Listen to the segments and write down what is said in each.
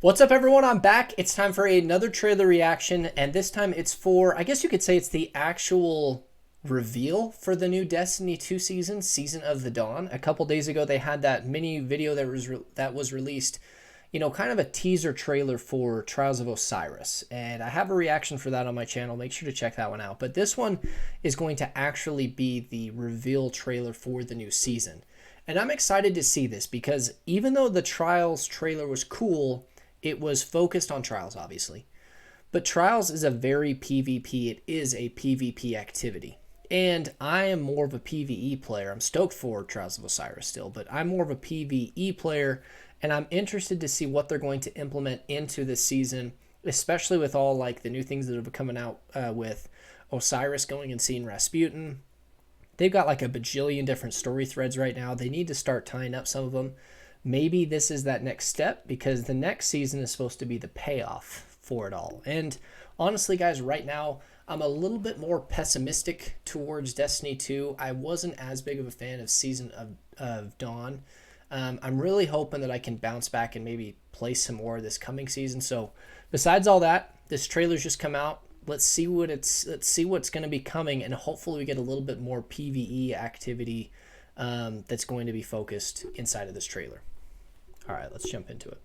What's up, everyone? I'm back. It's time for another trailer reaction, and this time it's for, I guess you could say it's the actual reveal for the new Destiny 2 season, Season of the Dawn. A couple days ago, they had that mini video that was released, kind of a teaser trailer for Trials of Osiris, and I have a reaction for that on my channel. Make sure to check that one out. But this one is going to actually be the reveal trailer for the new season. And I'm excited to see this because even though the Trials trailer was cool, it was focused on Trials, obviously. But Trials is a very PvP. It is a PvP activity. And I am more of a PvE player. I'm stoked for Trials of Osiris still, but I'm more of a PvE player, and I'm interested to see what they're going to implement into this season, especially with all like the new things that have been coming out with Osiris going and seeing Rasputin. They've got like a bajillion different story threads right now. They need to start tying up some of them. Maybe this is that next step, because the next season is supposed to be the payoff for it all. And honestly, guys, right now, I'm a little bit more pessimistic towards Destiny 2. I wasn't as big of a fan of Season of Dawn. I'm really hoping that I can bounce back and maybe play some more this coming season. So besides all that, this trailer's just come out. Let's see what's going to be coming, and hopefully we get a little bit more PvE activity that's going to be focused inside of this trailer. All right, let's jump into it.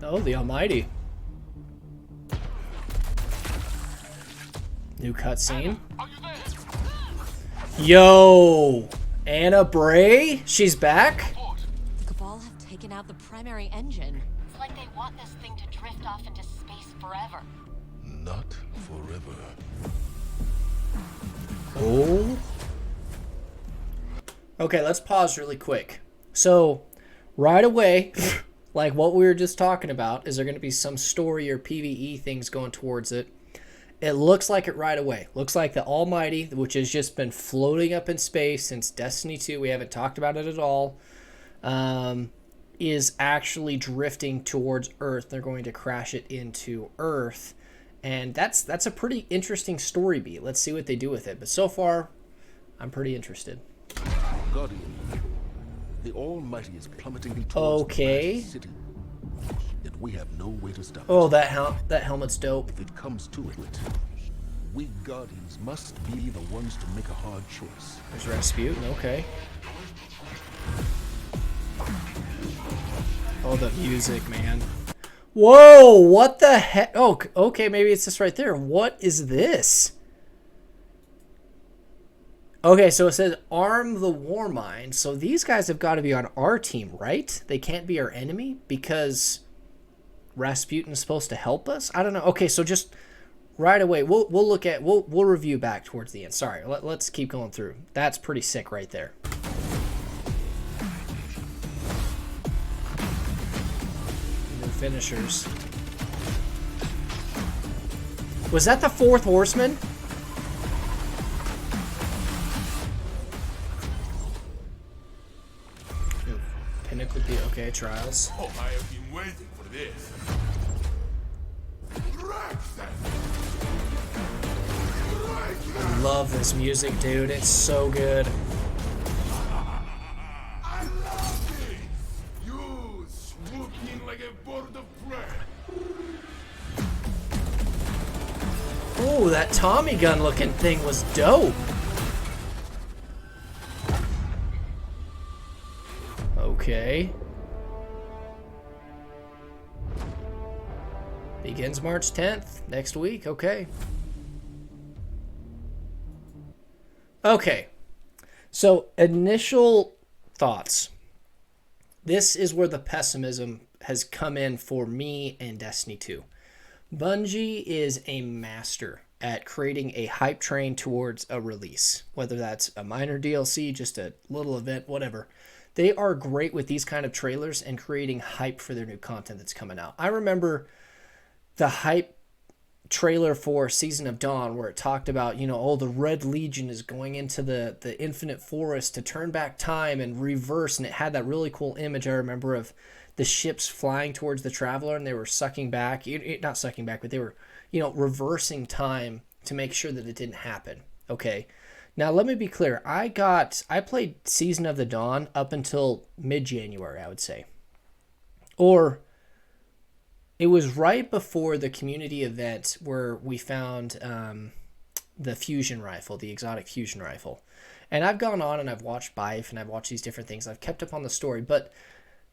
Oh, the Almighty. New cutscene. Yo, Anna Bray, she's back. Cabal have taken out the primary engine. It's like they want this thing to drift off into space forever. Not forever. Oh. Okay, let's pause really quick. So, right away, like what we were just talking about, is there going to be some story or PvE things going towards it? It looks like it right away. Looks like the Almighty, which has just been floating up in space since Destiny 2, we haven't talked about it at all, is actually drifting towards Earth. They're going to crash it into Earth. And that's a pretty interesting story beat. Let's see what they do with it. But so far, I'm pretty interested. Guardian, the Almighty is plummeting towards Okay. the city. Yet we have no way to stop Oh, it. that helmet's dope. If it comes to it, we Guardians must be the ones to make a hard choice. There's Rasputin, okay. Oh, the music, man. Whoa, what the heck? Oh, okay, maybe it's this right there. What is this? Okay, so it says arm the Warmind. So these guys have got to be on our team, right? They can't be our enemy because Rasputin's supposed to help us? I don't know. Okay, so just right away, we'll review back towards the end. Sorry, let's keep going through. That's pretty sick right there. Finishers. Was that the fourth horseman? Pinnacle P. Okay, Trials. Oh, I have been waiting for this. I love this music, dude. It's so good. I love it. You swoop in like a bird of prey. Oh, that Tommy gun looking thing was dope. Okay. Begins March 10th, next week. Okay. Okay. So, initial thoughts. This is where the pessimism has come in for me and Destiny 2. Bungie is a master at creating a hype train towards a release, whether that's a minor DLC, just a little event, whatever. They are great with these kind of trailers and creating hype for their new content that's coming out. I remember the hype trailer for Season of Dawn where it talked about, oh, the Red Legion is going into the Infinite Forest to turn back time and reverse, and it had that really cool image I remember of the ships flying towards the Traveler, and they were sucking back, not sucking back, but they were, reversing time to make sure that it didn't happen. Okay. Now, let me be clear. I played Season of the Dawn up until mid-January, I would say. Or it was right before the community event where we found the fusion rifle, the exotic fusion rifle. And I've gone on and I've watched Bife and I've watched these different things. I've kept up on the story. But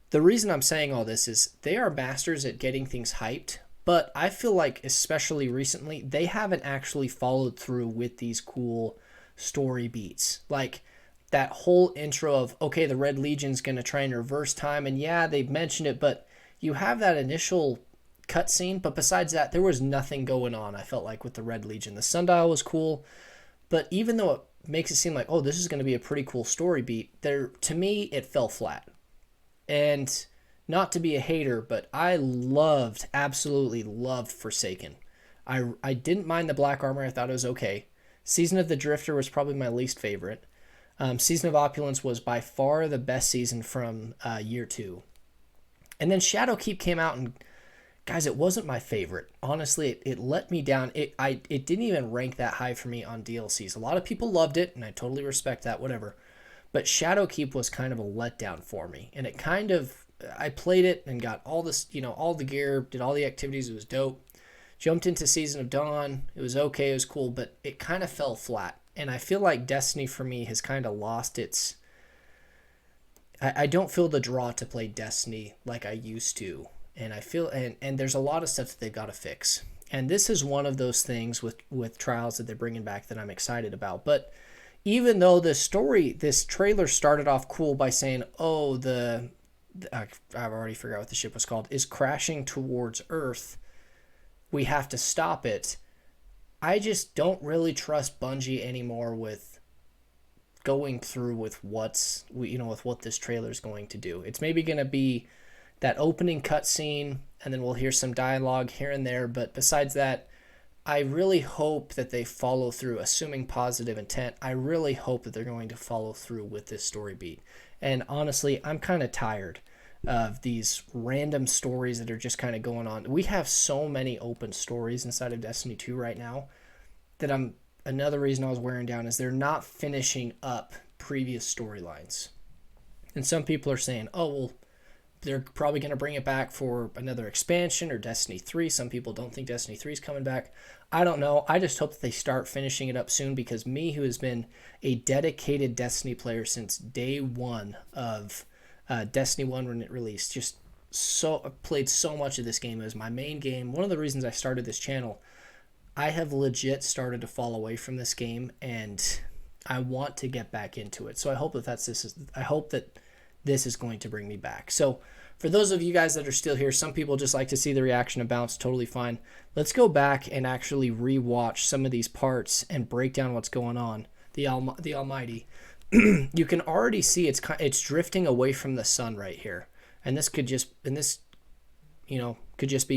the reason I'm saying all this is they are masters at getting things hyped. But I feel like, especially recently, they haven't actually followed through with these cool story beats. Like that whole intro of, okay, the Red Legion's going to try and reverse time. And yeah, they've mentioned it, but you have that initial cutscene. But besides that, there was nothing going on, I felt like, with the Red Legion. The sundial was cool. But even though it makes it seem like, oh, this is going to be a pretty cool story beat, to me, it fell flat. And not to be a hater, but I absolutely loved Forsaken. I didn't mind the black armor. I thought it was okay. Season of the Drifter was probably my least favorite. Season of Opulence was by far the best season from year 2. And then Shadowkeep came out, and guys, it wasn't my favorite. Honestly, it let me down. It didn't even rank that high for me on DLCs. A lot of people loved it, and I totally respect that, whatever. But Shadowkeep was kind of a letdown for me. And I played it and got all this, all the gear, did all the activities. It was dope. Jumped into Season of Dawn. It was okay. It was cool, but it kind of fell flat. And I feel like Destiny for me has kind of lost its... I don't feel the draw to play Destiny like I used to. And I feel... And there's a lot of stuff that they've got to fix. And this is one of those things with Trials that they're bringing back that I'm excited about. But even though this trailer started off cool by saying, oh, I've already forgot what the ship was called, is crashing towards Earth, we have to stop it. I just don't really trust Bungie anymore with going through with with what this trailer is going to do. It's maybe going to be that opening cutscene, and then we'll hear some dialogue here and there. But besides that, I really hope that they follow through, assuming positive intent. I really hope that they're going to follow through with this story beat. And honestly, I'm kind of tired of these random stories that are just kind of going on. We have so many open stories inside of Destiny 2 right now that another reason I was wearing down is they're not finishing up previous storylines. And some people are saying, oh, well, they're probably going to bring it back for another expansion or Destiny 3. Some people don't think Destiny 3 is coming back. I don't know. I just hope that they start finishing it up soon, because me, who has been a dedicated Destiny player since day one of Destiny 1 when it released, played so much of this game. It was my main game. One of the reasons I started this channel, I have legit started to fall away from this game, and I want to get back into it. So I hope that this is going to bring me back. So for those of you guys that are still here, some people just like to see the reaction of Bounce. Totally fine. Let's go back and actually rewatch some of these parts and break down what's going on. The Almighty. You can already see it's drifting away from the sun right here, and this could just be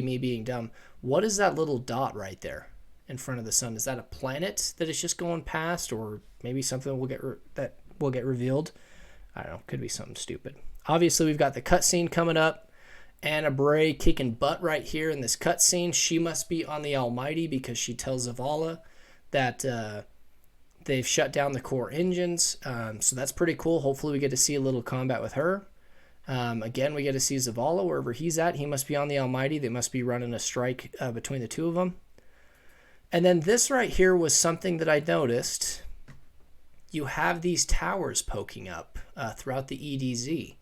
me being dumb. What is that little dot right there in front of the sun? Is that a planet that is just going past, or maybe something that will get revealed? I don't know. Could be something stupid. Obviously, we've got the cutscene coming up. Anna Bray kicking butt right here in this cutscene. She must be on the Almighty, because she tells Zavala that they've shut down the core engines. So that's pretty cool. Hopefully we get to see a little combat with her. Again, we get to see Zavala wherever he's at. He must be on the Almighty. They must be running a strike between the two of them. And then this right here was something that I noticed. You have these towers poking up throughout the EDZ.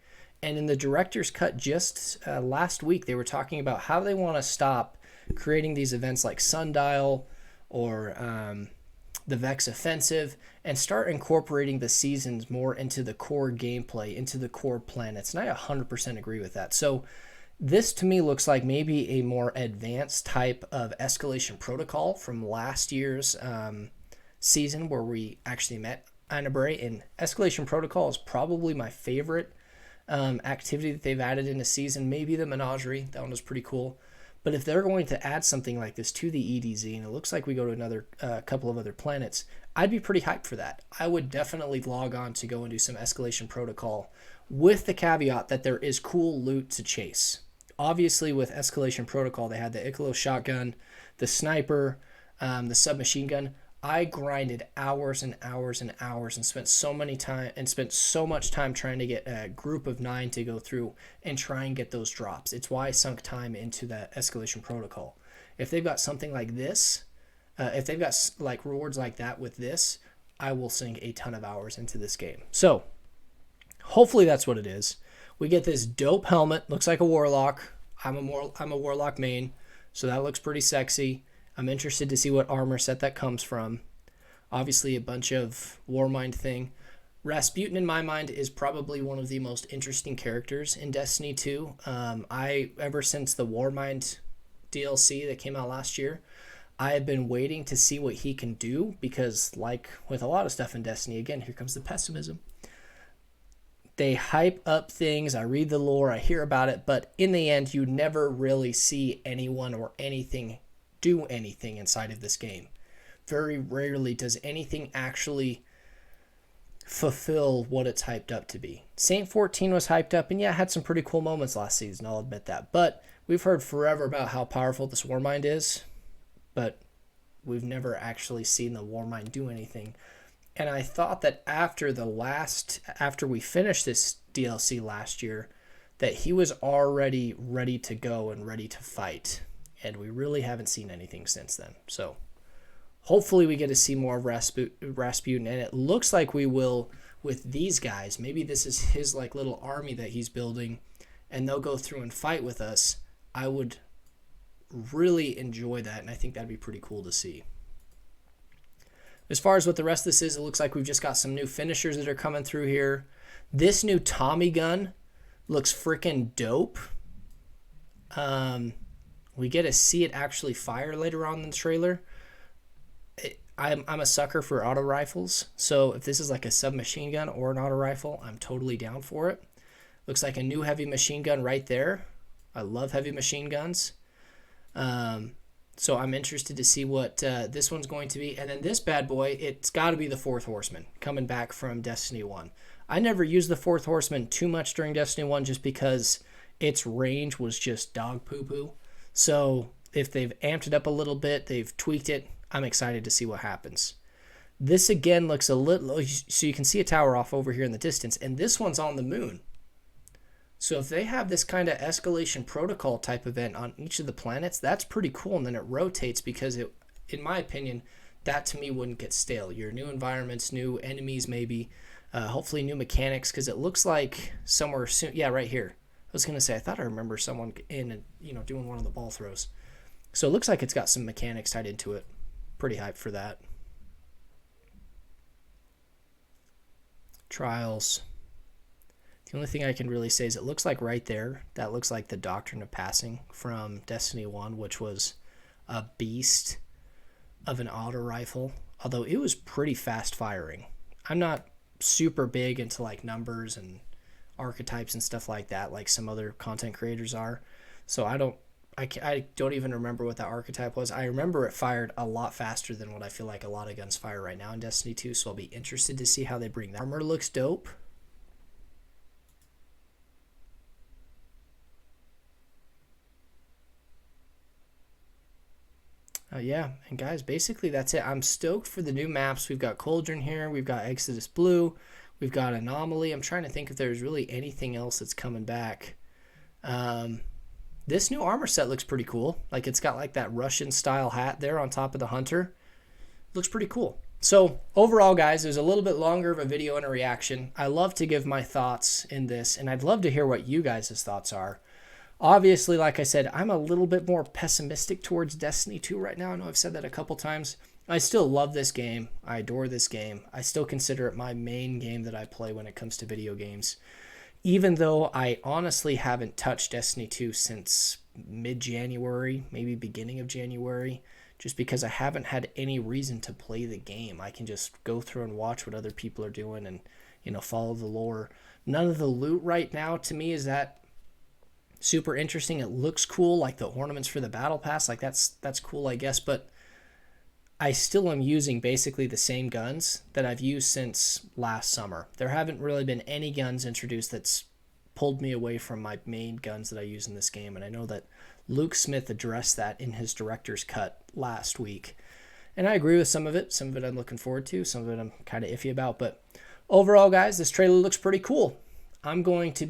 And in the director's cut just last week, they were talking about how they want to stop creating these events like Sundial or the Vex Offensive, and start incorporating the seasons more into the core gameplay, into the core planets. And I 100% agree with that. So this to me looks like maybe a more advanced type of Escalation Protocol from last year's season, where we actually met Anna Bray. And Escalation Protocol is probably my favorite activity that they've added in a season. Maybe the Menagerie. That one was pretty cool. But if they're going to add something like this to the EDZ, and it looks like we go to another couple of other planets, I'd be pretty hyped for that. I would definitely log on to go and do some Escalation Protocol, with the caveat that there is cool loot to chase. Obviously, with Escalation Protocol, they had the Icalo shotgun, the sniper, the submachine gun. I grinded hours and hours and hours and spent so much time trying to get a group of 9 to go through and try and get those drops. It's why I sunk time into that escalation protocol. If they've got something like this, if they've got like rewards like that with this, I will sink a ton of hours into this game. So hopefully that's what it is. We get this dope helmet, looks like a warlock. I'm a warlock main, so that looks pretty sexy. I'm interested to see what armor set that comes from. Obviously a bunch of Warmind thing. Rasputin in my mind is probably one of the most interesting characters in Destiny 2. Ever since the Warmind DLC that came out last year, I have been waiting to see what he can do because, like with a lot of stuff in Destiny, again, here comes the pessimism. They hype up things, I read the lore, I hear about it, but in the end, you never really see anyone or anything do anything inside of this game. Very rarely does anything actually fulfill what it's hyped up to be. Saint 14 was hyped up, and yeah, it had some pretty cool moments last season, I'll admit that. But we've heard forever about how powerful this Warmind is, but we've never actually seen the Warmind do anything. And I thought that after we finished this DLC last year, that he was already ready to go and ready to fight. And we really haven't seen anything since then. So hopefully we get to see more of Rasputin. And it looks like we will with these guys. Maybe this is his like little army that he's building, and they'll go through and fight with us. I would really enjoy that, and I think that'd be pretty cool to see. As far as what the rest of this is, it looks like we've just got some new finishers that are coming through here. This new Tommy gun looks freaking dope. We get to see it actually fire later on in the trailer. I'm a sucker for auto rifles, so if this is like a submachine gun or an auto rifle, I'm totally down for it. Looks like a new heavy machine gun right there. I love heavy machine guns. So I'm interested to see what this one's going to be. And then this bad boy, it's got to be the Fourth Horseman coming back from Destiny 1. I never used the Fourth Horseman too much during Destiny 1 just because its range was just dog poo-poo. So if they've amped it up a little bit, they've tweaked it, I'm excited to see what happens. This again looks a little, so you can see a tower off over here in the distance, and this one's on the moon. So if they have this kind of escalation protocol type event on each of the planets, that's pretty cool. And then it rotates because it, in my opinion, that to me wouldn't get stale. Your new environments, new enemies maybe, hopefully new mechanics, because it looks like somewhere soon. Yeah, right here. I was going to say, I thought I remember someone in and, doing one of the ball throws. So it looks like it's got some mechanics tied into it. Pretty hyped for that. Trials. The only thing I can really say is it looks like right there, that looks like the Doctrine of Passing from Destiny 1, which was a beast of an auto rifle, although it was pretty fast firing. I'm not super big into like numbers and archetypes and stuff like that, like some other content creators are. So I don't even remember what that archetype was. I remember it fired a lot faster than what I feel like a lot of guns fire right now in Destiny 2, so I'll be interested to see how they bring that. Armor looks dope. Yeah, and guys, basically that's it. I'm stoked for the new maps. We've got Cauldron here. We've got Exodus Blue. We've got Anomaly. I'm trying to think if there's really anything else that's coming back. This new armor set looks pretty cool. Like it's got like that Russian style hat there on top of the Hunter. Looks pretty cool. So overall, guys, it was a little bit longer of a video and a reaction. I love to give my thoughts in this, and I'd love to hear what you guys' thoughts are. Obviously, like I said, I'm a little bit more pessimistic towards Destiny 2 right now. I know I've said that a couple times. I still love this game. I adore this game. I still consider it my main game that I play when it comes to video games. Even though I honestly haven't touched Destiny 2 since mid-January, maybe beginning of January, just because I haven't had any reason to play the game. I can just go through and watch what other people are doing and, follow the lore. None of the loot right now to me is that super interesting. It looks cool, like the ornaments for the battle pass, like that's cool, I guess, but I still am using basically the same guns that I've used since last summer. There haven't really been any guns introduced that's pulled me away from my main guns that I use in this game, and I know that Luke Smith addressed that in his director's cut last week. And I agree with some of it. Some of it I'm looking forward to. Some of it I'm kind of iffy about. But overall, guys, this trailer looks pretty cool. I'm going to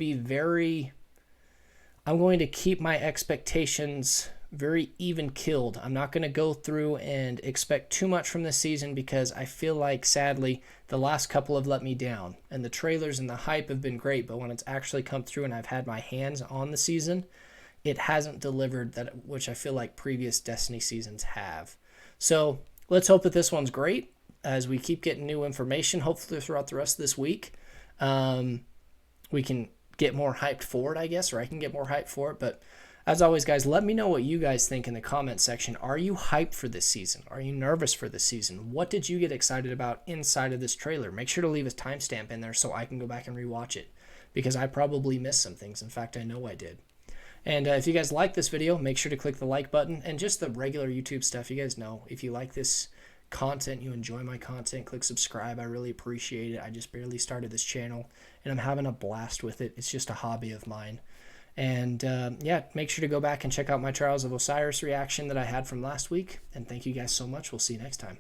keep my expectations very even killed. I'm not going to go through and expect too much from this season because I feel like, sadly, the last couple have let me down. And the trailers and the hype have been great, but when it's actually come through and I've had my hands on the season, it hasn't delivered that, which I feel like previous Destiny seasons have. So let's hope that this one's great as we keep getting new information, hopefully throughout the rest of this week. We can get more hyped for it, I guess, or I can get more hyped for it. But as always, guys, let me know what you guys think in the comment section. Are you hyped for this season? Are you nervous for this season? What did you get excited about inside of this trailer? Make sure to leave a timestamp in there so I can go back and rewatch it, because I probably missed some things. In fact, I know I did. And if you guys like this video, make sure to click the like button and just the regular YouTube stuff. You guys know, if you like this content, you enjoy my content, click subscribe. I really appreciate it. I just barely started this channel and I'm having a blast with it. It's just a hobby of mine. And yeah, make sure to go back and check out my Trials of Osiris reaction that I had from last week. And thank you guys so much. We'll see you next time.